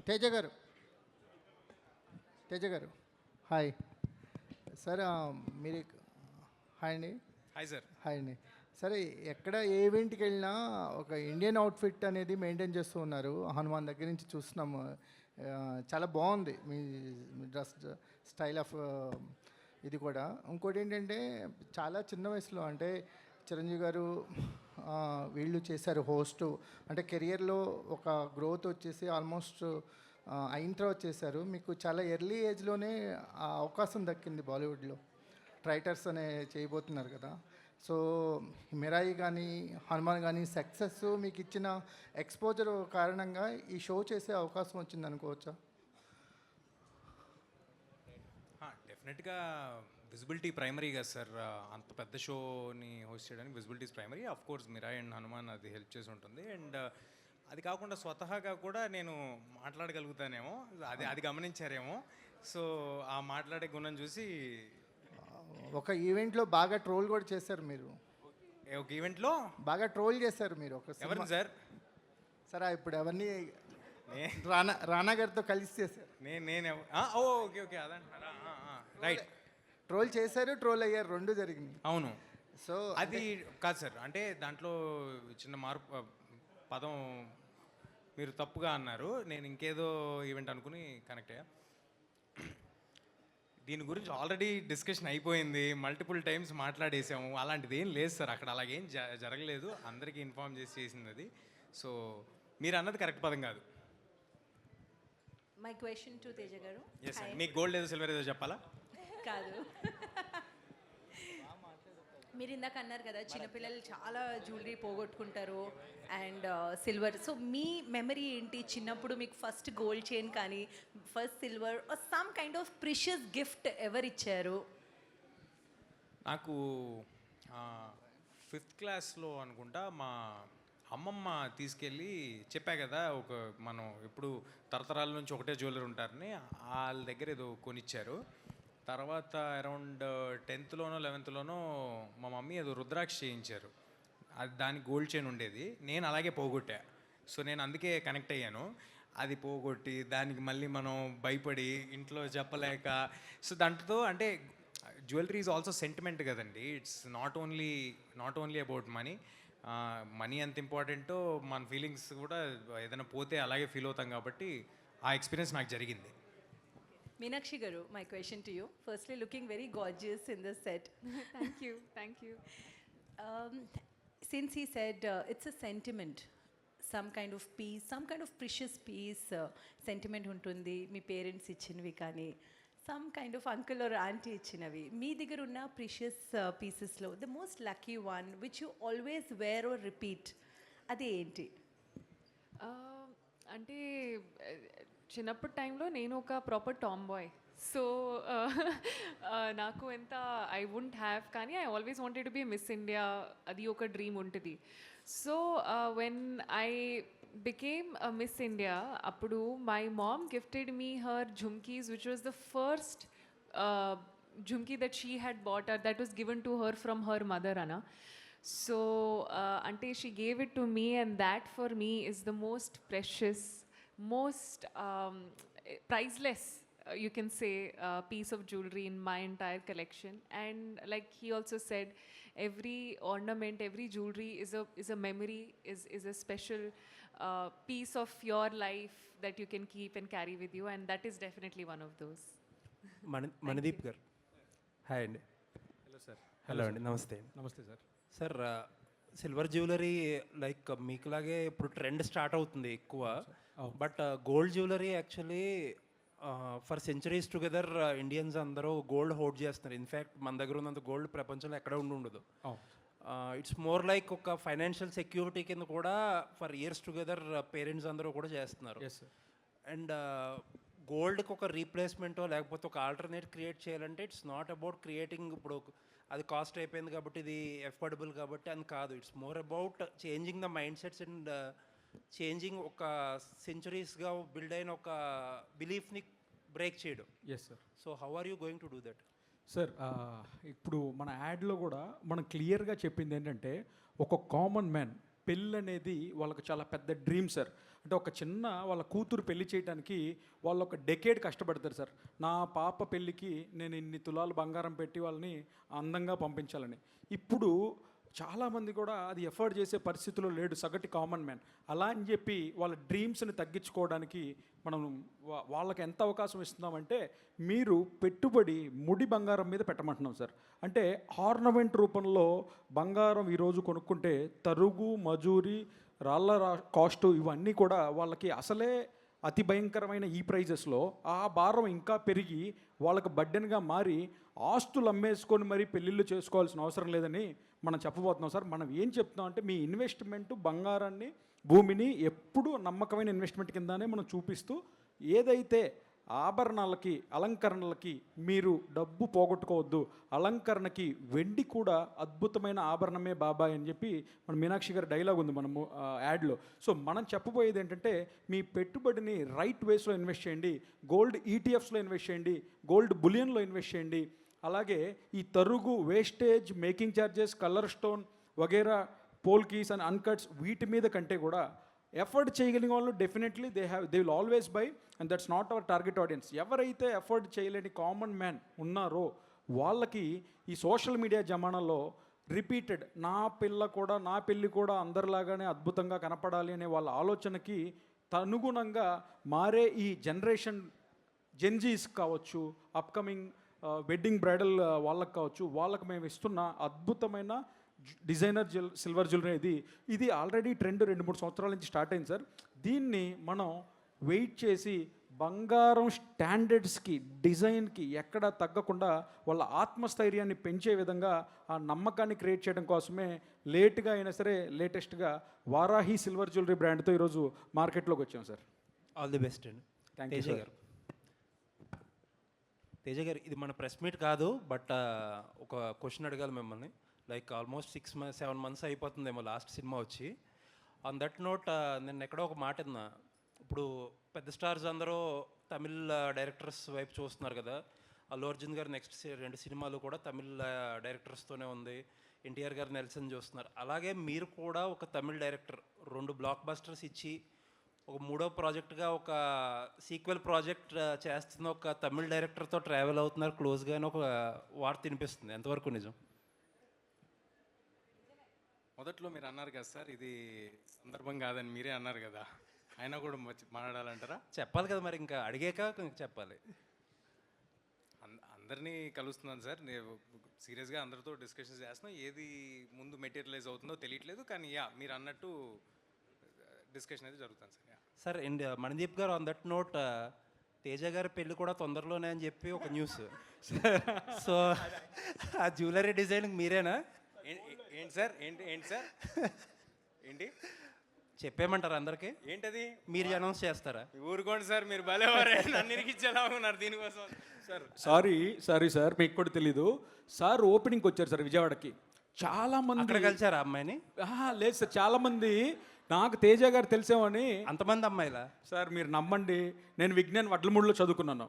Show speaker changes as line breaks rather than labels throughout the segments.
తేజ గారు, తేజ గారు, hi sir. మీరు హాయ్ అండి.
Hi sir.
హాయ్ అండి. సరే, ఎక్కడ ఏ ఈవెంట్కి వెళ్ళినా ఒక ఇండియన్ అవుట్ఫిట్ అనేది మెయింటైన్ చేస్తూ ఉన్నారు. హనుమాన్ దగ్గర నుంచి చూస్తున్నాము. చాలా బాగుంది మీ డ్రెస్ స్టైల్ ఆఫ్ ఇది కూడా. ఇంకోటి ఏంటంటే చాలా చిన్న వయసులో అంటే చిరంజీవి గారు వీళ్ళు చేశారు హోస్ట్, అంటే కెరియర్లో ఒక గ్రోత్ వచ్చేసి ఆల్మోస్ట్ అయిన తర్వాత చేశారు. మీకు చాలా ఎర్లీ ఏజ్లోనే ఆ అవకాశం దక్కింది బాలీవుడ్లో. ట్రైటర్స్ అనే చేయబోతున్నారు కదా. సో మిరాయి కానీ హనుమాన్ కానీ సక్సెస్ మీకు ఇచ్చిన ఎక్స్పోజర్ కారణంగా ఈ షో చేసే అవకాశం వచ్చింది అనుకోవచ్చా?
డెఫినెట్గా విజిబిలిటీ ప్రైమరీ కదా సార్. అంత పెద్ద షోని హోస్ట్ చేయడానికి visibility is primary. Of course Mirai and Hanuman అది హెల్ప్ చేసి ఉంటుంది. అండ్ అది కాకుండా స్వతహాగా కూడా నేను మాట్లాడగలుగుతానేమో, అది గమనించారేమో. సో ఆ మాట్లాడే గుణం చూసి
ఒక ఈవెంట్లో బాగా ట్రోల్ కూడా చేశారు మీరు.
ఒక ఈవెంట్లో
బాగా ట్రోల్ చేశారు మీరు. ఒక
ఎవరిని సార్?
సరే, ఇప్పుడు ఎవరిని రానా గారితో కలిసి చేశారు.
నేను ఓకే ఓకే అదంటారా? రైట్.
ట్రోల్ చేశారు, ట్రోల్ అయ్యారు, రెండు జరిగినాయి.
అవును.
సో
అది కాదు సార్, అంటే దాంట్లో చిన్న మార్పు, పదం మీరు తప్పుగా అన్నారు. నేను ఇంకేదో ఈవెంట్ అనుకుని కనెక్ట్ అయ్యా. దీని గురించి ఆల్రెడీ డిస్కషన్ అయిపోయింది, మల్టిపుల్ టైమ్స్ మాట్లాడేసాము. అలాంటిది ఏం లేదు సార్, అక్కడ అలాగేం జరగలేదు. అందరికీ ఇన్ఫార్మ్ చేసింది అది. సో మీరు అన్నది కరెక్ట్ పదం కాదు.
మై క్వశ్చన్ టు తేజ గారు.
Yes sir. మీకు గోల్డ్ ఏదో సిల్వర్ ఏదో చెప్పాలా?
కాదు, మీరు ఇందాక అన్నారు కదా చిన్నపిల్లలు చాలా జ్యువెలరీ పోగొట్టుకుంటారు అండ్ సిల్వర్. సో మీ మెమరీ ఏంటి? చిన్నప్పుడు మీకు ఫస్ట్ గోల్డ్ చైన్ కానీ first silver some kind of precious gift ఎవరు ఇచ్చారు?
నాకు 5th క్లాస్లో అనుకుంటా మా అమ్మమ్మ తీసుకెళ్ళి, చెప్పా కదా ఒక మనం ఎప్పుడు తరతరాల నుంచి ఒకటే జ్యువెలరీ ఉంటారని, వాళ్ళ దగ్గర ఏదో కొనిచ్చారు. తర్వాత అరౌండ్ 10th-లోనో 11th-లోనో మా మమ్మీ ఏదో రుద్రాక్ష చేయించారు. అది దానికి గోల్డ్ చైన్ ఉండేది, నేను అలాగే పోగొట్టా. సో నేను అందుకే కనెక్ట్ అయ్యాను. అది పోగొట్టి దానికి మళ్ళీ మనం భయపడి ఇంట్లో చెప్పలేక, సో దాంట్లో అంటే జ్యువెలరీ ఈజ్ ఆల్సో సెంటిమెంట్ కదండి. It's not only about money. Money ఎంత ఇంపార్టెంటో మన ఫీలింగ్స్ కూడా ఏదైనా పోతే అలాగే ఫీల్ అవుతాం. కాబట్టి ఆ ఎక్స్పీరియన్స్ నాకు జరిగింది.
Meenakshi garu, my question to you. Firstly, looking very gorgeous in the set.
Thank you.
Since he said it's a sentiment, some kind of piece, some kind of precious piece, sentiment untundi, మీ parents ఇచ్చినవి కానీ some kind of uncle or aunty ఇచ్చినవి, మీ దగ్గర ఉన్న precious పీసెస్లో the most lucky one which you always wear or repeat, అది ఏంటి?
అంటే చిన్నప్పటి టైంలో నేను ఒక ప్రాపర్ టామ్ బాయ్. సో నాకు ఎంత ఐ వుంట్ హ్యావ్, కానీ I always wanted to be miss India, అది ఒక డ్రీమ్ ఉంటుంది. So when I became a Miss India, appudu my mom gifted me her jhumkis, which was the first jhumki that she had bought, that was given to her from her mother Anna. So ante she gave it to me, and that for me is the most precious, most priceless, you can say, piece of jewelry in my entire collection. And like he also said, every ornament, every jewelry is a memory, is a special piece of your life that you can keep and carry with you, and that is definitely one of those.
Manadip gar, hi andi.
Hello sir.
Hello అండి, నమస్తే.
నమస్తే sir.
Sir, silver jewellery like మీకులాగే ఇప్పుడు trend start అవుతుంది ఎక్కువ. But gold jewellery actually for centuries together Indians అందరూ gold hold చేస్తున్నారు. In fact మన దగ్గర ఉన్నంత గోల్డ్ ప్రపంచంలో ఎక్కడ ఉండదు. ఇట్స్ మోర్ లైక్ ఒక ఫైనాన్షియల్ సెక్యూరిటీ కింద కూడా ఫర్ ఇయర్స్ టుగెదర్ పేరెంట్స్ అందరూ కూడా చేస్తున్నారు. అండ్ గోల్డ్కి ఒక రీప్లేస్మెంటో లేకపోతే ఒక ఆల్టర్నేట్ క్రియేట్ చేయాలంటే ఇట్స్ నాట్ అబౌట్ క్రియేటింగ్, ఇప్పుడు అది కాస్ట్ అయిపోయింది కాబట్టి ఇది ఎఫోర్డబుల్ కాబట్టి అని కాదు. It's more about changing the mindsets and changing ఒక సెంచురీస్గా బిల్డ్ అయిన ఒక బిలీఫ్ని బ్రేక్ చేయడం.
Yes sir.
So how are you going to do that?
Sir, ఇప్పుడు మన యాడ్లో కూడా మనం క్లియర్గా చెప్పింది ఏంటంటే ఒక కామన్ మ్యాన్ పెళ్ళి అనేది వాళ్ళకి చాలా పెద్ద డ్రీమ్ సార్. అంటే ఒక చిన్న వాళ్ళ కూతురు పెళ్లి చేయడానికి వాళ్ళు ఒక డెకేడ్ కష్టపడతారు సార్. నా పాప పెళ్ళికి నేను ఇన్ని తులాలు బంగారం పెట్టి వాళ్ళని అందంగా పంపించాలని. ఇప్పుడు చాలామంది కూడా అది ఎఫర్ట్ చేసే పరిస్థితిలో లేడు సగటు కామన్ మ్యాన్. అలా అని చెప్పి వాళ్ళ డ్రీమ్స్ని తగ్గించుకోవడానికి మనం వాళ్ళకి ఎంత అవకాశం ఇస్తున్నామంటే, మీరు పెట్టుబడి ముడి బంగారం మీద పెట్టమంటున్నాం సార్. అంటే ఆర్నమెంట్ రూపంలో బంగారం ఈరోజు కొనుక్కుంటే తరుగు, మజూరి, రాళ్ళ కాస్టు ఇవన్నీ కూడా వాళ్ళకి అసలే అతి భయంకరమైన ఈ ప్రైజెస్లో ఆ భారం ఇంకా పెరిగి వాళ్ళకి బడ్డెన్గా మారి ఆస్తులు అమ్మేసుకొని మరీ పెళ్ళిళ్ళు చేసుకోవాల్సిన అవసరం లేదని మనం చెప్పబోతున్నాం సార్. మనం ఏం చెప్తున్నాం అంటే, మీ ఇన్వెస్ట్మెంట్ బంగారాన్ని, భూమిని ఎప్పుడూ నమ్మకమైన ఇన్వెస్ట్మెంట్ కిందనే మనం చూపిస్తూ, ఏదైతే ఆభరణాలకి, అలంకరణలకి మీరు డబ్బు పోగొట్టుకోవద్దు, అలంకరణకి వెండి కూడా అద్భుతమైన ఆభరణమే బాబాయ్ అని చెప్పి మన మీనాక్షి గారి డైలాగ్ ఉంది మనము యాడ్లో. సో మనం చెప్పబోయేది ఏంటంటే, మీ పెట్టుబడిని రైట్ వేస్లో ఇన్వెస్ట్ చేయండి. గోల్డ్ ఈటీఎఫ్స్లో ఇన్వెస్ట్ చేయండి, గోల్డ్ బులియన్లో ఇన్వెస్ట్ చేయండి. అలాగే ఈ తరుగు, wastage, making charges, colour stone వగేరా, పోల్ కీస్ అండ్ అన్కట్స్ వీటి మీద కంటే కూడా ఎఫర్ట్ చేయగలిగిన వాళ్ళు definitely they will always buy, and that's not our target audience. ఎవరైతే ఎఫర్ట్ చేయలేని కామన్ మ్యాన్ ఉన్నారో వాళ్ళకి ఈ సోషల్ మీడియా జమానాలో రిపీటెడ్ నా పెళ్ళి కూడా అందరిలాగానే అద్భుతంగా కనపడాలి అనే వాళ్ళ ఆలోచనకి అనుగుణంగా మారే ఈ జనరేషన్ జెన్జీస్ కావచ్చు, అప్కమింగ్ వెడ్డింగ్ బ్రైడల్ వాళ్ళకి కావచ్చు, వాళ్ళకి మేము ఇస్తున్న అద్భుతమైన డిజైనర్ సిల్వర్ జ్యువెలరీ ఇది ఆల్రెడీ ట్రెండ్ 2-3 సంవత్సరాల నుంచి స్టార్ట్ అయింది సార్. దీన్ని మనం వెయిట్ చేసి బంగారం స్టాండర్డ్స్కి, డిజైన్కి ఎక్కడ తగ్గకుండా వాళ్ళ ఆత్మస్థైర్యాన్ని పెంచే విధంగా ఆ నమ్మకాన్ని క్రియేట్ చేయడం కోసమే లేట్గా అయినా సరే లేటెస్ట్గా వారాహి సిల్వర్ జ్యువెలరీ బ్రాండ్తో ఈరోజు మార్కెట్లోకి వచ్చాం సార్.
ఆల్ ది బెస్ట్ అండి.
Thank you sir.
తేజ గారు, ఇది మన ప్రెస్ మీట్ కాదు, బట్ ఒక క్వశ్చన్ అడగాలి మిమ్మల్ని. లైక్ ఆల్మోస్ట్ 6-7 మంత్స్ అయిపోతుందేమో లాస్ట్ సినిమా వచ్చి. ఆన్ దట్ నోట్ నేను ఎక్కడో ఒక మాట విన్నా. ఇప్పుడు పెద్ద స్టార్స్ అందరూ తమిళ్ డైరెక్టర్స్ వైపు చూస్తున్నారు కదా. అల్లు అర్జున్ గారు నెక్స్ట్ 2 సినిమాలు కూడా తమిళ్ డైరెక్టర్స్తోనే ఉంది. ఎన్టీఆర్ గారు నెల్సన్ చూస్తున్నారు. అలాగే మీరు కూడా ఒక తమిళ్ డైరెక్టర్ 2 బ్లాక్ బస్టర్స్ ఇచ్చి ఒక 3వ ప్రాజెక్ట్గా ఒక సీక్వెల్ ప్రాజెక్ట్ చేస్తున్న ఒక తమిళ్ డైరెక్టర్తో ట్రావెల్ అవుతున్నారు క్లోజ్గా అని ఒక వార్త వినిపిస్తుంది. ఎంతవరకు నిజం?
మొదట్లో మీరు అన్నారు కదా సార్, ఇది సందర్భం కాదని మీరే అన్నారు కదా, అయినా కూడా మాట్లాడాలంటారా?
చెప్పాలి కదా మరి, ఇంకా అడిగాక చెప్పాలి.
అందరినీ కలుస్తున్నాను సార్, నేను సీరియస్గా అందరితో డిస్కషన్స్ చేస్తున్నాను. ఏది ముందు మెటీరియలైజ్ అవుతుందో తెలియట్లేదు, కానీ మీరు అన్నట్టు డిస్కషన్ అయితే జరుగుతుంది సార్.
సార్ అండ్ మణిదీప్ గారు, ఆన్ దట్ నోట్ తేజ గారి పెళ్ళి కూడా తొందరలోనే అని చెప్పి ఒక న్యూస్. సో ఆ జ్యువెలరీ డిజైనింగ్ మీరేనా?
ఏంటి సార్ ఏంటి సార్ ఏంటి
చెప్పేమంటారు అందరికి?
ఏంటది
మీరు అనౌన్స్ చేస్తారా?
ఊరుకోండి సార్, మీరు భలేవారే, నన్ను ఇరికిచ్చేలా ఉన్నారు దీనికోసం సార్.
సారీ సార్, మీకు కూడా తెలీదు సార్. ఓపెనింగ్కి వచ్చారు సార్ విజయవాడకి. చాలా మంది
అక్కడ కలిసారా అమ్మాయిని?
లేదు సార్, చాలా మంది నాకు తేజ గారు తెలిసేమని.
అంతమంది అమ్మాయిలా?
సార్ మీరు నమ్మండి, నేను విజ్ఞాన్ వడ్లమూడిలో చదువుకున్నాను.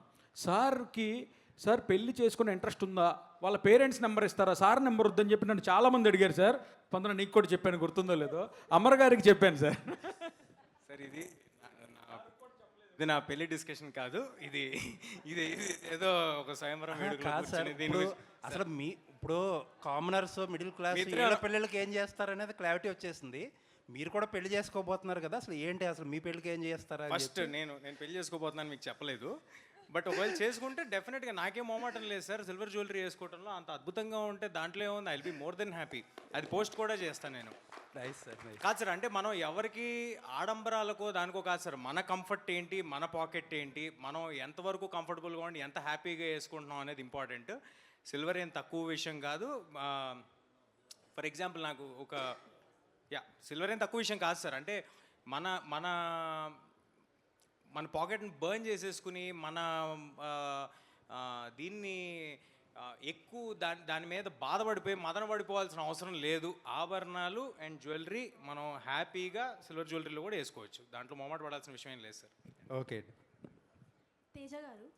సార్ పెళ్లి చేసుకునే ఇంట్రెస్ట్ ఉందా, వాళ్ళ పేరెంట్స్ నెంబర్ ఇస్తారా, సార్ నెంబర్ వద్దని చెప్పి నన్ను చాలామంది అడిగారు సార్. కొందరు నీకు కూడా చెప్పాను, గుర్తుందో లేదో, అమర్ గారికి చెప్పాను సార్.
సార్ ఇది నా పెళ్లి డిస్కషన్ కాదు, ఇది ఇది ఏదో ఒక స్వయంవరం
కాదు సార్. అసలు ఇప్పుడు కామనర్స్, మిడిల్ క్లాస్ వీళ్ళ పిల్లలకి ఏం చేస్తారనేది క్లారిటీ వచ్చేసింది. మీరు కూడా పెళ్లి చేసుకోబోతున్నారు కదా, అసలు ఏంటి, అసలు మీ పెళ్ళికి ఏం చేస్తారా?
ఫస్ట్ నేను పెళ్లి చేసుకోబోతున్నాను మీకు చెప్పలేదు, బట్ ఒకవేళ చేసుకుంటే డెఫినెట్గా నాకేం మొహమాటం లేదు సార్. సిల్వర్ జ్యువెలరీ వేసుకోవడంలో అంత అద్భుతంగా ఉంటే దాంట్లో ఏముంది, I will be more than happy. అది పోస్ట్ కూడా చేస్తాను నేను. కాదు సార్, అంటే మనం ఎవరికి ఆడంబరాలకో దానికో కాదు సార్, మన కంఫర్ట్ ఏంటి, మన పాకెట్ ఏంటి, మనం ఎంతవరకు కంఫర్టబుల్గా ఉండి ఎంత హ్యాపీగా వేసుకుంటున్నాం అనేది ఇంపార్టెంట్. సిల్వర్ ఏం తక్కువ విషయం కాదు. ఫర్ ఎగ్జాంపుల్ నాకు సిల్వర్ ఏం తక్కువ విషయం కాదు సార్. అంటే మన మన మన పాకెట్ని బర్న్ చేసేసుకుని మన దీన్ని ఎక్కువ దాని మీద బాధపడిపోయి మదన పడిపోవాల్సిన అవసరం లేదు. ఆభరణాలు అండ్ జ్యువెలరీ మనం హ్యాపీగా సిల్వర్ జ్యువెలరీలో కూడా వేసుకోవచ్చు, దాంట్లో మొహమాట పడాల్సిన విషయం ఏం లేదు సార్.
ఓకే
తేజ గారు,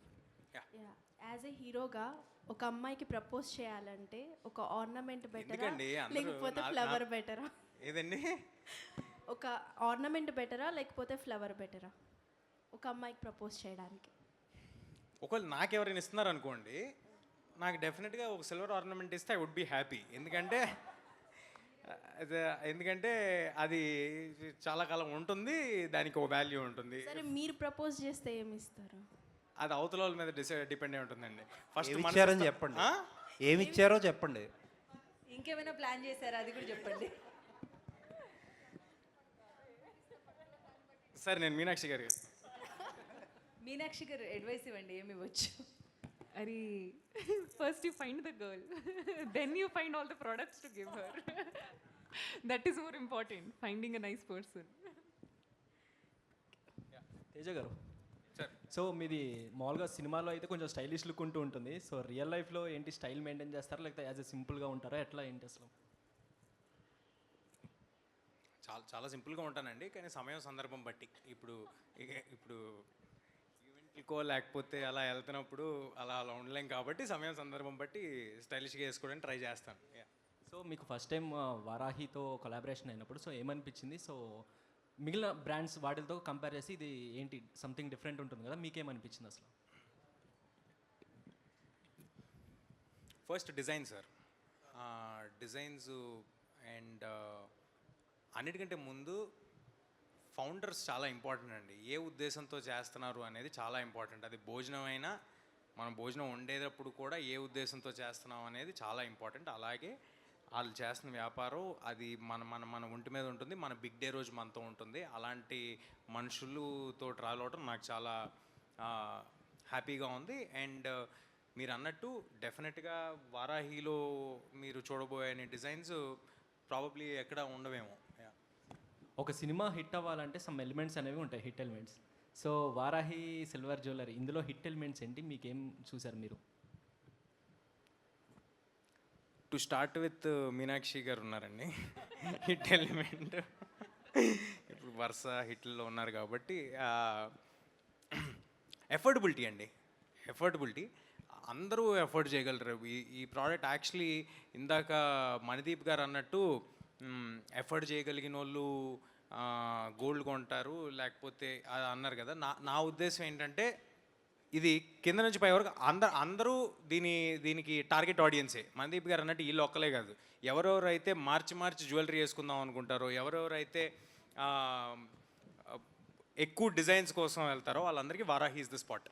యాజ్ ఏ హీరోగా ఒక అమ్మాయికి ప్రపోజ్ చేయాలంటే ఒక ఆర్నమెంట్ బెటరా లేకపోతే ఫ్లవర్ బెటరా?
ఏదండి?
ఒక ఆర్నమెంట్ బెటరా లేకపోతే ఫ్లవర్ బెటరా ఒక అమ్మాయికి ప్రపోజ్ చేయడానికి?
ఒకవేళ నాకెవరైనా ఇస్తున్నారు అనుకోండి, నాకు డెఫినెట్గా ఒక సిల్వర్ ఆర్నమెంట్ ఇస్తే ఐ వుడ్ బీ హ్యాపీ. ఎందుకంటే ఎందుకంటే అది చాలా కాలం ఉంటుంది, దానికి ఒక వాల్యూ ఉంటుంది.
సరే మీరు ప్రపోజ్ చేస్తే ఏమి ఇస్తారు?
అది అవతల వాళ్ళ మీద డిపెండ్ అయి ఉంటుందండి. ఫస్ట్
ఏమి ఇచ్చారని చెప్పండి, ఏమి ఇచ్చారో చెప్పండి.
ఇంకేమైనా ప్లాన్ చేశారా అది కూడా చెప్పండి.
సరే నేను మీనాక్షి గారు
మీనాక్షి గారు అడ్వైస్ ఇవ్వండి, ఏమి ఇవ్వచ్చు?
Ari, first you find the girl, then you find all the products to give her. That is more important, finding a nice person.
Teja గారు,
సార్.
సో మీది మామూలుగా సినిమాలో అయితే కొంచెం స్టైలిష్ లుక్ ఉంటూ ఉంటుంది. సో రియల్ లైఫ్లో ఏంటి స్టైల్ మెయింటైన్ చేస్తారా, లేకపోతే యాజ్ ఎ సింపుల్గా ఉంటారా, ఎట్లా ఏంటి అసలు?
చాలా చాలా సింపుల్గా ఉంటానండి, కానీ సమయం సందర్భం బట్టి. ఇప్పుడు ఈవెంట్కో లేకపోతే అలా వెళ్తున్నప్పుడు అలా ఉండలేం కాబట్టి సమయం సందర్భం బట్టి స్టైలిష్గా వేసుకోవడానికి ట్రై చేస్తాను.
సో మీకు ఫస్ట్ టైం వారాహితో కొలాబరేషన్ అయినప్పుడు సో ఏమనిపించింది? సో మిగిలిన బ్రాండ్స్ వాటితో కంపేర్ చేసి ఇది ఏంటి సంథింగ్ డిఫరెంట్ ఉంటుంది కదా, మీకేమనిపించింది అసలు?
First design sir, designs and అన్నిటికంటే ముందు ఫౌండర్స్ చాలా ఇంపార్టెంట్ అండి. ఏ ఉద్దేశంతో చేస్తున్నారు అనేది చాలా ఇంపార్టెంట్. అది భోజనం అయినా, మనం భోజనం వండేటప్పుడు కూడా ఏ ఉద్దేశంతో చేస్తున్నాం అనేది చాలా ఇంపార్టెంట్. అలాగే వాళ్ళు చేస్తున్న వ్యాపారం అది మన మన మన ఒంటి మీద ఉంటుంది, మన బిగ్ డే రోజు మనతో ఉంటుంది. అలాంటి మనుషులతో ట్రావెల్ అవడం నాకు చాలా హ్యాపీగా ఉంది. అండ్ మీరు అన్నట్టు డెఫినెట్గా వారాహిలో మీరు చూడబోయే డిజైన్స్ ప్రాబబ్లీ ఎక్కడ ఉండవేమో.
ఒక సినిమా హిట్ అవ్వాలంటే సమ్ ఎలిమెంట్స్ అనేవి ఉంటాయి, hit elements. So Varahi silver jewellery ఇందులో హిట్ ఎలిమెంట్స్ ఏంటి, మీకేం చూసారు మీరు?
టు స్టార్ట్ విత్ మీనాక్షి గారు ఉన్నారండి హిట్ ఎలిమెంట్. ఇప్పుడు వరుస హిట్లో ఉన్నారు కాబట్టి ఎఫోర్డబిలిటీ అండి. ఎఫోర్డబిలిటీ అందరూ ఎఫోర్డ్ చేయగలరు. ఈ ప్రోడక్ట్ యాక్చువల్లీ ఇందాక మణిదీప్ గారు అన్నట్టు ఎఫోర్డ్ చేయగలిగిన వాళ్ళు గోల్డ్ కొంటారు, లేకపోతే అది అన్నారు కదా. నా ఉద్దేశం ఏంటంటే ఇది కింద నుంచి పై వరకు అందరూ దీనికి టార్గెట్ ఆడియన్సే. మణిదీప్ గారు అన్నట్టు వీళ్ళు ఒక్కలే కాదు, ఎవరెవరైతే మార్చి జ్యువెలరీ వేసుకుందాం అనుకుంటారో, ఎవరెవరైతే ఎక్కువ డిజైన్స్ కోసం వెళ్తారో వాళ్ళందరికీ Varahi is the spot.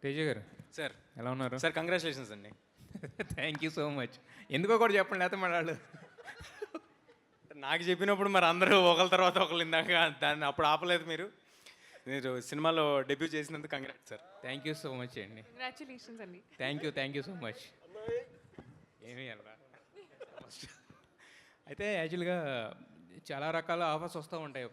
Teja గారు
సార్
ఎలా ఉన్నారు?
సార్ కంగ్రాచులేషన్స్ అండి.
Thank you so much. ఎందుకో కూడా చెప్పండి, లేకపోతే మన వాళ్ళు
నాకు చెప్పినప్పుడు మరి అందరూ ఒకళ్ళ తర్వాత ఒకళ్ళు ఇందాక దాన్ని అప్పుడు ఆపలేదు. మీరు సినిమాలో డెబ్యూ చేసినందుకు congrats sir.
Thank you so much అండి.
Congratulations, Andy.
Thank you so much. ఏమీ అలా అయితే యాక్చువల్గా చాలా రకాల ఆఫర్స్ వస్తూ ఉంటాయి.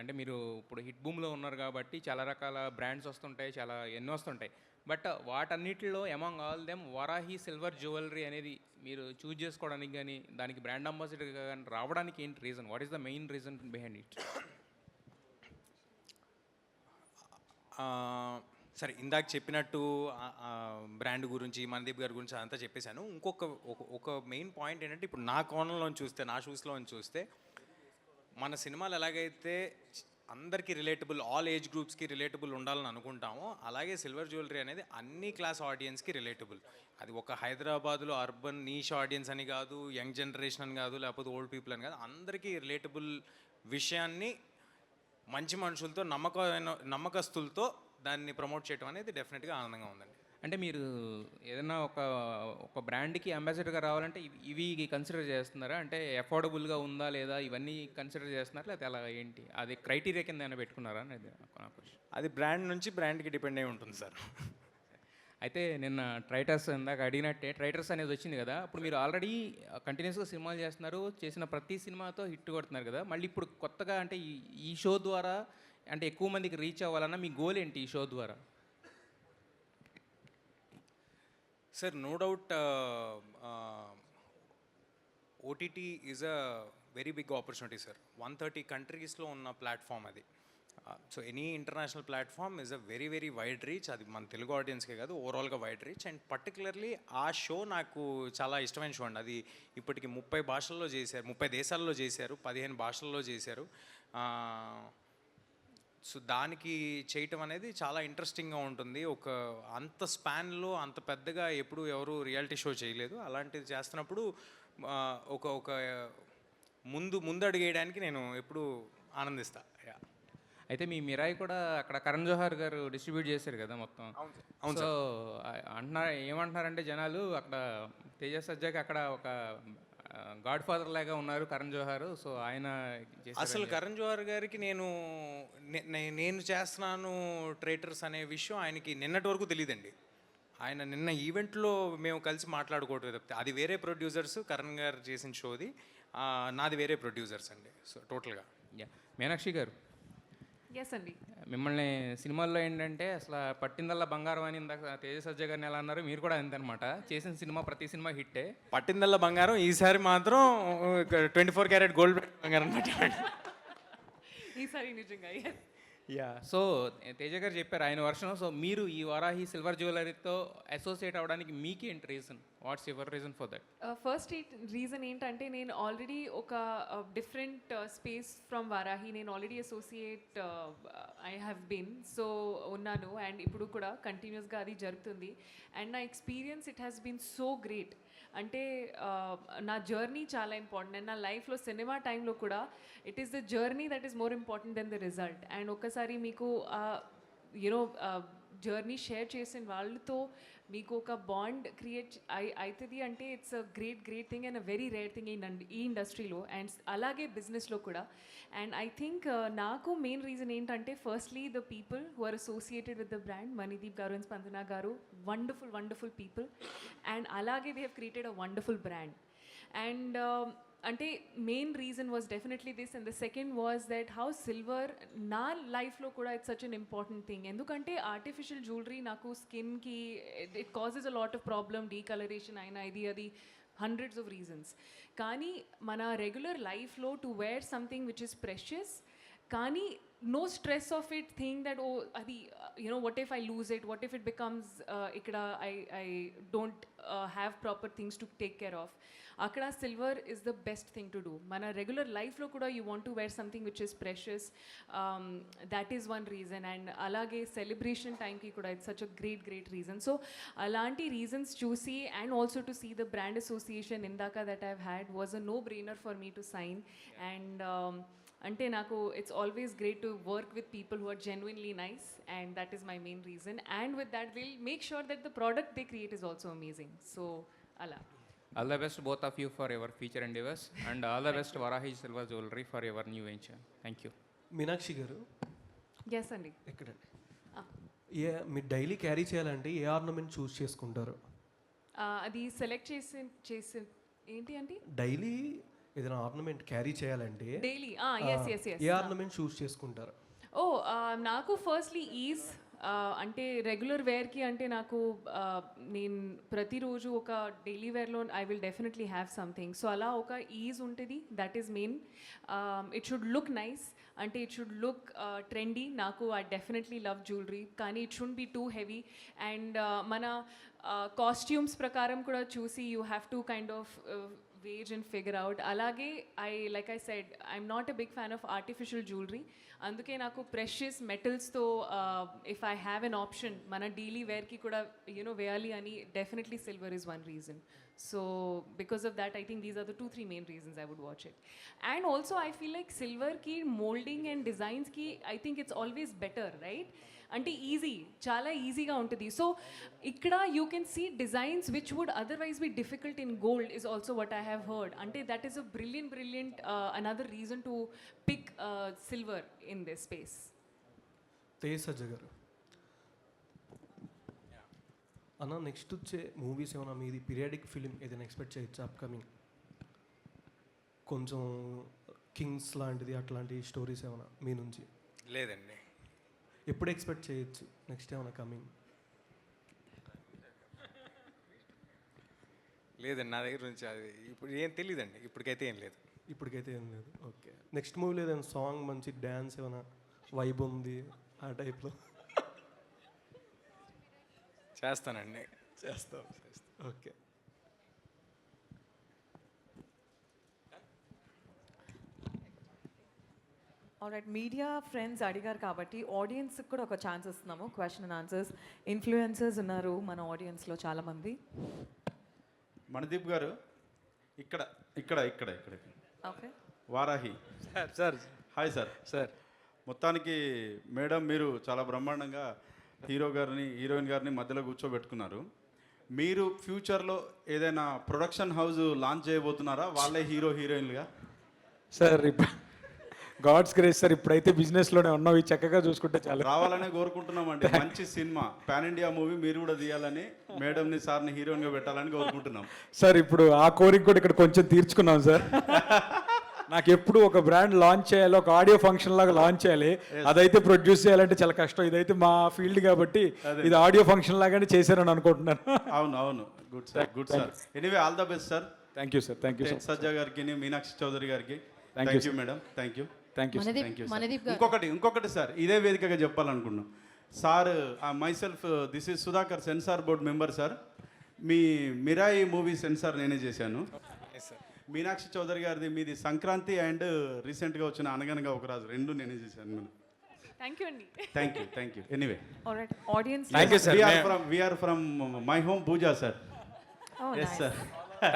అంటే మీరు ఇప్పుడు హిట్ బూమ్లో ఉన్నారు కాబట్టి చాలా రకాల బ్రాండ్స్ వస్తుంటాయి, చాలా ఎన్నో వస్తుంటాయి. బట్ వాటన్నిటిలో among all them Varahi silver jewellery అనేది మీరు చూజ్ చేసుకోవడానికి కానీ, దానికి బ్రాండ్ అంబాసిడర్గా కానీ రావడానికి ఏంటి reason? What is the main reason behind it?
సరే, ఇందాక చెప్పినట్టు బ్రాండ్ గురించి మణిదీప్ గారి గురించి అంతా చెప్పేశాను. ఒక మెయిన్ పాయింట్ ఏంటంటే, ఇప్పుడు నా కోణంలో చూస్తే, నా షూస్లో చూస్తే, మన సినిమాలు ఎలాగైతే అందరికీ రిలేటబుల్, ఆల్ ఏజ్ గ్రూప్స్కి రిలేటబుల్ ఉండాలని అనుకుంటామో, అలాగే సిల్వర్ జ్యువెలరీ అనేది అన్ని క్లాస్ ఆడియన్స్కి రిలేటబుల్. అది ఒక హైదరాబాద్లో అర్బన్ నీష్ ఆడియన్స్ అని కాదు, యంగ్ జనరేషన్ అని కాదు, లేకపోతే ఓల్డ్ పీపుల్ అని కాదు, అందరికీ రిలేటబుల్ విషయాన్ని మంచి మనుషులతో, నమ్మకస్తులతో దాన్ని ప్రమోట్ చేయడం అనేది డెఫినెట్గా ఆనందంగా ఉందండి.
అంటే మీరు ఏదైనా ఒక బ్రాండ్కి అంబాసిడర్గా రావాలంటే ఇవి కన్సిడర్ చేస్తున్నారా? అంటే అఫోర్డబుల్గా ఉందా లేదా ఇవన్నీ కన్సిడర్ చేస్తున్నారా, లేకపోతే అలా ఏంటి? అది క్రైటీరియా కింద ఏమైనా పెట్టుకున్నారా అనేది నా క్వశ్చన్.
అది బ్రాండ్ నుంచి బ్రాండ్కి డిపెండ్ అయి ఉంటుంది సార్.
అయితే నిన్న ట్రైటర్స్ ఇందాక అడిగినట్టే ట్రైటర్స్ అనేది వచ్చింది కదా, అప్పుడు మీరు ఆల్రెడీ కంటిన్యూస్గా సినిమాలు చేస్తున్నారు, చేసిన ప్రతి సినిమాతో హిట్ కొడుతున్నారు కదా, మళ్ళీ ఇప్పుడు కొత్తగా అంటే ఈ షో ద్వారా అంటే ఎక్కువ మందికి రీచ్ అవ్వాలన్నా మీ గోల్ ఏంటి ఈ షో ద్వారా?
Sir, no doubt OTT is a very big opportunity sir. 130 కంట్రీస్లో ఉన్న ప్లాట్ఫామ్ అది. So any international platform is a very very wide reach. అది మన తెలుగు ఆడియన్స్కే కాదు, ఓవరాల్గా వైడ్ రీచ్. అండ్ పర్టికులర్లీ ఆ షో నాకు చాలా ఇష్టమైన షో అండి. అది ఇప్పటికి 30 భాషల్లో చేశారు, 30 దేశాల్లో చేశారు, 15 భాషల్లో చేశారు. సో దానికి చేయటం అనేది చాలా ఇంట్రెస్టింగ్గా ఉంటుంది. ఒక అంత స్పాన్లో అంత పెద్దగా ఎప్పుడు ఎవరు రియాలిటీ షో చేయలేదు. అలాంటిది చేస్తున్నప్పుడు ఒక ఒక ముందు అడుగు వేయడానికి నేను ఎప్పుడు ఆనందిస్తా.
అయితే మీ మిరాయి కూడా అక్కడ కరణ్ జోహార్ గారు డిస్ట్రిబ్యూట్ చేశారు కదా మొత్తం.
అవును
సో అంటున్నారు, ఏమంటున్నారంటే జనాలు అక్కడ తేజ సజ్జాకి అక్కడ ఒక గాడ్ ఫాదర్ లాగా ఉన్నారు కరణ్ జోహార్. సో ఆయన
అసలు కరణ్ జోహార్ గారికి నేను చేస్తున్నాను ట్రేటర్స్ అనే విషయం ఆయనకి నిన్నటి వరకు తెలియదండి. ఆయన నిన్న ఈవెంట్లో మేము కలిసి మాట్లాడుకోవటం తప్పితే, అది వేరే ప్రొడ్యూసర్స్, కరణ్ గారు చేసిన షోది, నాది వేరే ప్రొడ్యూసర్స్ అండి. సో టోటల్గా
మీనాక్షి గారు,
ఎస్ అండి.
మిమ్మల్ని సినిమాల్లో ఏంటంటే అసలు పట్టిందల్లా బంగారం అని ఇందాక తేజ సజ్జ గారిని ఎలా అన్నారు, మీరు కూడా అంతే అనమాట. చేసిన సినిమా ప్రతి సినిమా హిట్టే.
పట్టిందల్లా బంగారం, ఈసారి మాత్రం 24 క్యారెట్ గోల్డ్ బంగారం అన్నమాట.
ఈసారి నిజంగా
యా. సో తేజ గారు చెప్పారు ఆయన వర్షన్. సో మీరు ఈ వారాహి సిల్వర్ జ్యువెలరీతో అసోసియేట్ అవ్వడానికి మీకేంటి reason? What's your reason for that?
First reason ఏంటంటే నేను ఆల్రెడీ ఒక డిఫరెంట్ స్పేస్ ఫ్రమ్ వారాహి, నేను already associate I have been, so ఉన్నాను. అండ్ ఇప్పుడు కూడా కంటిన్యూస్గా అది జరుగుతుంది. అండ్ నా experience it has been so great. అంటే నా జర్నీ చాలా ఇంపార్టెంట్. అండ్ నా లైఫ్లో సినిమా టైంలో కూడా it is the journey that is more important then the result. And ఒక్కసారి మీకు యూనో జర్నీ షేర్ చేసిన వాళ్ళతో మీకు ఒక బాండ్ క్రియేట్ అవుతుంది అంటే it's a great thing and a very rare thing ఈ ఇండస్ట్రీలో అండ్ అలాగే బిజినెస్లో కూడా. అండ్ ఐ థింక్ నాకు మెయిన్ రీజన్ ఏంటంటే firstly the people who are associated with the brand, Manideep గారు అండ్ స్పందన గారు, వండర్ఫుల్ పీపుల్. అండ్ అలాగే they have created a wonderful brand. And అంటే main reason was definitely this. And the second was that how silver నా లైఫ్లో కూడా it's such an important thing. ఎందుకంటే artificial jewellery నాకు స్కిన్కి it causes a lot of problem, discolouration అయినా ఇది అది, హండ్రెడ్స్ ఆఫ్ రీజన్స్. కానీ మన రెగ్యులర్ లైఫ్లో to wear something which is precious, కానీ no stress of it, think that oh adi what if I lose it, what if it becomes ikkada I don't have proper things to take care of. Akada silver is the best thing to do. Mana regular life lo kuda you want to wear something which is precious, that is one reason. And alage celebration time ki kuda it's such a great reason. So alanti reasons choose and also to see the brand association indaka that I've had was a no brainer for me to sign. And అంటే నాకు it's always great to work with people who are genuinely nice and that is my main reason. And with that will make sure that the product they create is also amazing. So అలా
all the best both of you for your future endeavours and all the best Varahi silver jewellery for your new venture. Thank you.
Meenakshi గారు,
yes అండి.
ఎక్కడండి మీరు daily carry చేయాలంటే ఏ ornament చూస్ చేసుకుంటారు?
అది select చేసి ఏంటి అంటే
డైలీ ఏదైనా ఆర్నమెంట్ క్యారీ చేయాలంటే
డైలీ
ఏ ఆర్నమెంట్ చూస్ చేసుకుంటారు?
నాకు ఫస్ట్లీ ఈజ్ అంటే రెగ్యులర్ వేర్కి అంటే నాకు నేను ప్రతిరోజు ఒక డైలీ వేర్లో I will definitely have something. So అలా ఒక ఈజ్ ఉంటుంది, that is main. It should look nice, అంటే ఇట్ షుడ్ లుక్ ట్రెండీ. నాకు ఐ డెఫినెట్లీ లవ్ జ్యువెలరీ, కానీ it should be too heavy. And మన కాస్ట్యూమ్స్ ప్రకారం కూడా చూసి you have to kind of wage and figure out. Alage like I said, I'm not a big fan of artificial jewelry. Anduke naku precious metals tho if I have an option mana daily wear ki kuda veyali ani, definitely silver is one reason. So because of that I think these are the 2-3 main reasons I would watch it. And also I feel like silver ki molding and designs ki I think it's always better, right? అంటే easy, చాలా ఈజీగా ఉంటుంది. So ఇక్కడ you can see designs which would otherwise be difficult in gold is also what I have heard. అంటే that is a brilliant another reason to pick silver in this space.
Tej Sajja గారు, అన్న next వచ్చే movies ఏమైనా మీది periodic film ఏదైనా expect చేయొచ్చా upcoming? కొంచెం kings లాంటిది అట్లాంటి స్టోరీస్ ఏమైనా మీ నుంచి?
లేదండి.
ఎప్పుడు ఎక్స్పెక్ట్ చేయొచ్చు నెక్స్ట్ ఏమైనా కమింగ్?
లేదండి, నా దగ్గర నుంచి అది ఇప్పుడు ఏం తెలియదండి. ఇప్పటికైతే ఏం లేదు.
ఓకే. నెక్స్ట్ మూవీలో ఏదైనా సాంగ్ మంచి డ్యాన్స్ ఏమైనా వైబ్ ఉంది ఆ టైప్లో
చేస్తానండి.
చేస్తాం. ఓకే.
ఆల్రైట్, మీడియా ఫ్రెండ్స్ అడిగారు కాబట్టి ఆడియన్స్కి కూడా ఒక ఛాన్స్ ఇస్తున్నాము. Question and answers. ఇన్ఫ్లుయెన్సర్స్ ఉన్నారు మన ఆడియన్స్లో చాలామంది.
మణదీప్ గారు ఇక్కడ ఇక్కడ ఇక్కడ ఇక్కడ
okay,
Varahi
sir
hi sir.
Sir
మొత్తానికి మేడం మీరు చాలా బ్రహ్మాండంగా హీరో గారిని హీరోయిన్ గారిని మధ్యలో కూర్చోబెట్టుకున్నారు. మీరు ఫ్యూచర్లో ఏదైనా ప్రొడక్షన్ హౌస్ లాంచ్ చేయబోతున్నారా వాళ్ళే హీరో హీరోయిన్లుగా?
సార్ గాడ్స్ గ్రేస్ సార్, ఇప్పుడైతే బిజినెస్లోనే ఉన్నాం, ఈ చక్కగా చూసుకుంటే చాలా.
రావాలనే కోరుకుంటున్నామండి. మంచి సినిమా పాన్ ఇండియా మూవీ మీరు కూడా తీయాలని, మేడంని సార్ని హీరోయిన్గా పెట్టాలని కోరుకుంటున్నాం
సార్. ఇప్పుడు ఆ కోరిక కూడా ఇక్కడ కొంచెం తీర్చుకున్నాం సార్. నాకు ఎప్పుడు ఒక బ్రాండ్ లాంచ్ చేయాలి, ఒక ఆడియో ఫంక్షన్ లాగా లాంచ్ చేయాలి, అదైతే ప్రొడ్యూస్ చేయాలంటే చాలా కష్టం. ఇదైతే మా ఫీల్డ్ కాబట్టి ఇది ఆడియో ఫంక్షన్ లాగానే చేశారని అనుకుంటున్నాను.
అవును అవును, good sir, good sir. Anyway all the best sir.
Thank you sir. Thank you sir.
Sajja గారికి, మీనాక్షి చౌదరి గారికి
thank you
madam. Thank you.
Thank you.
ఇంకొకటి సార్, ఇదే వేదికగా చెప్పాలనుకున్నాం sir. Myself this is Sudhakar, censor board member sir. మీ Mirai movie censor నేనే చేశాను. మీనాక్షి చౌదరి గారిది, మీది సంక్రాంతి అండ్ రీసెంట్గా వచ్చిన అనగనగా ఒక రాజు, రెండు నేనే చేశాను మేడం.
థ్యాంక్ యూ అండి.
Thank you. Anyway
alright, audience.
Thank you sir.
We are from my home Pooja sir. Yes sir.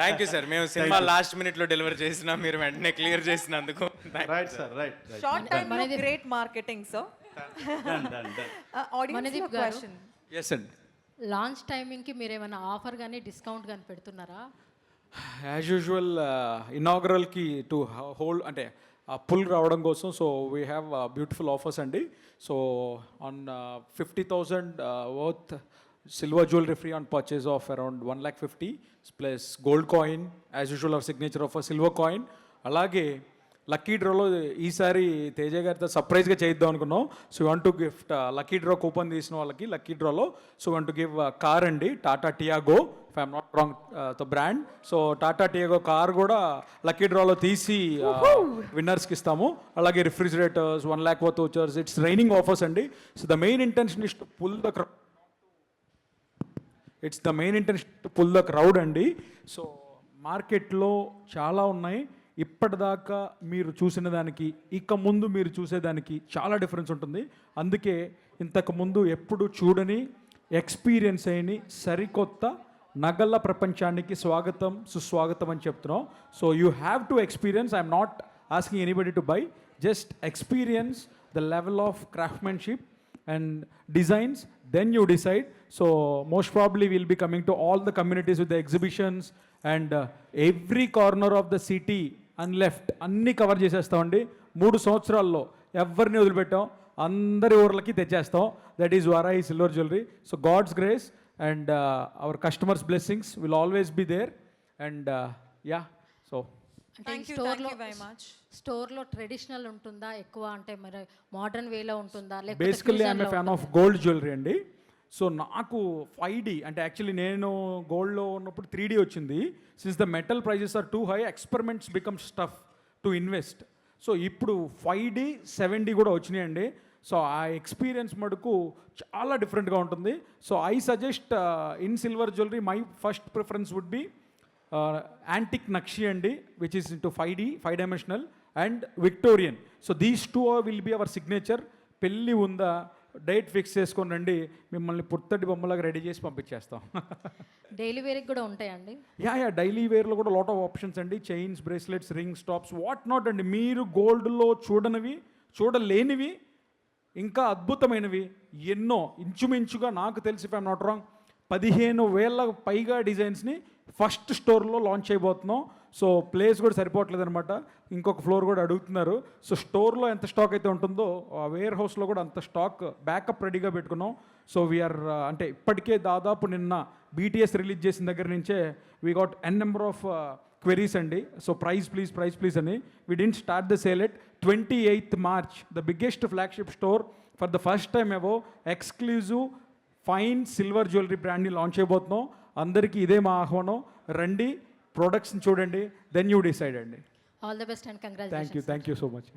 Thank you sir. మేము సినిమా లాస్ట్ మినిట్లో డెలివరీ చేసినా మీరు వెంటనే క్లియర్ చేసినందుకు.
Right sir, right.
షార్ట్ టైంలో great marketing sir. Audience question.
Yes అండి.
Launch టైమింగ్కి మీరు ఏమైనా ఆఫర్ కానీ డిస్కౌంట్ కానీ పెడుతున్నారా?
యాజ్ యూజువల్ ఇనాగరల్కి టు హోల్డ్ అంటే పుల్ రావడం కోసం, so we have beautiful offers అండి. So on 50,000 worth silver jewellery free on purchase of around 1,50,000 plus gold coin, as usual our signature of silver coin. అలాగే lucky డ్రాలో ఈసారి తేజ గారితో సర్ప్రైజ్గా చేద్దాం అనుకున్నాం. So want to gift lucky draw coupon తీసిన వాళ్ళకి లక్కీ డ్రాలో so want to give car అండి, Tata Tiago, if I'm not wrong the brand. So Tata Tiago car కూడా లక్కీ డ్రాలో తీసి విన్నర్స్కి ఇస్తాము. అలాగే refrigerators, 1 lakh worth vouchers. It's raining offers అండి. So the main intention is to pull the crowd. It's the main intention to pull the crowd అండి. So మార్కెట్లో చాలా ఉన్నాయి. ఇప్పటిదాకా మీరు చూసిన దానికి ఇక ముందు మీరు చూసేదానికి చాలా డిఫరెన్స్ ఉంటుంది. అందుకే ఇంతకుముందు ఎప్పుడు చూడని ఎక్స్పీరియన్స్ అయిన సరికొత్త నగల ప్రపంచానికి స్వాగతం సుస్వాగతం అని చెప్తున్నాం. So you have to experience. I'm not asking anybody to buy, just experience the level of craftsmanship and designs, then you decide. So most probably we'll be coming to all the communities with the exhibitions and every corner of the city and left అన్నీ cover చేసేస్తామండి. 3 సంవత్సరాల్లో ఎవరిని వదిలిపెట్టాం, అందరి ఊర్లకి తెచ్చేస్తాం. That is Varahi silver jewellery. So god's grace and our customers blessings will always be there. And yeah, so
thank you very much.
స్టోర్లో traditional ఉంటుందా ఎక్కువ, అంటే మరి మోడర్న్ వేలో ఉంటుందా?
Basically I'm a fan of gold jewellery అండి. So నాకు 5D అంటే యాక్చువల్లీ నేను గోల్డ్లో ఉన్నప్పుడు 3D వచ్చింది. Since the metal prices are too high, experiments become stuff to invest. So ఇప్పుడు 5D 7D కూడా వచ్చినాయండి. సో ఆ ఎక్స్పీరియన్స్ మటుకు చాలా డిఫరెంట్గా ఉంటుంది. So I suggest in silver jewellery my first preference would be antique nakshi అండి, which is into 5D 5 dimensional and Victorian. So these two will be our signature. పెళ్ళి ఉందా, డేట్ ఫిక్స్ చేసుకొని రండి, మిమ్మల్ని పుత్తడి బొమ్మలాగా రెడీ చేసి పంపించేస్తాం.
డైలీ వేర్కి కూడా ఉంటాయండి?
యా, డైలీ వేర్లో కూడా లాట్ ఆఫ్ ఆప్షన్స్ అండి. Chains, bracelets, rings, tops, what not అండి. మీరు గోల్డ్లో చూడనివి, చూడలేనివి, ఇంకా అద్భుతమైనవి ఎన్నో, ఇంచుమించుగా నాకు తెలిసి ఇఫ్ ఐఎమ్ నాట్ రాంగ్ 15,000 పైగా డిజైన్స్ని ఫస్ట్ స్టోర్లో లాంచ్ చేయబోతున్నాం. సో ప్లేస్ కూడా సరిపోవట్లేదు అనమాట, ఇంకొక ఫ్లోర్ కూడా అడుగుతున్నారు. సో స్టోర్లో ఎంత స్టాక్ అయితే ఉంటుందో వేర్ హౌస్లో కూడా అంత స్టాక్ బ్యాకప్ రెడీగా పెట్టుకున్నాం. సో వీఆర్ అంటే ఇప్పటికే దాదాపు నిన్న BTS రిలీజ్ చేసిన దగ్గర నుంచే we got an number of queries అండి. సో ప్రైజ్ ప్లీజ్ అని. We didn't start the sale at 28th March, the biggest flagship store for the first time Evo exclusive fine silver jewellery బ్రాండ్ని launch చేయబోతున్నాం. అందరికీ ఇదే మా ఆహ్వానం. రండి, ప్రొడక్ట్స్ని చూడండి, దెన్ యూ డిసైడ్ అండి.
All the best and congratulations.
Thank you so much.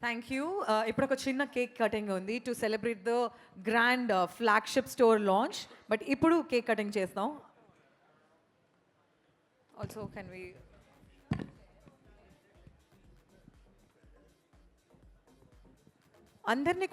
Thank you. ఇప్పుడు ఒక చిన్న కేక్ కటింగ్ ఉంది to celebrate the grand flagship store launch. But ఇప్పుడు కేక్ కటింగ్ చేస్తాం. ఆల్సో కెన్ వి అందరినీ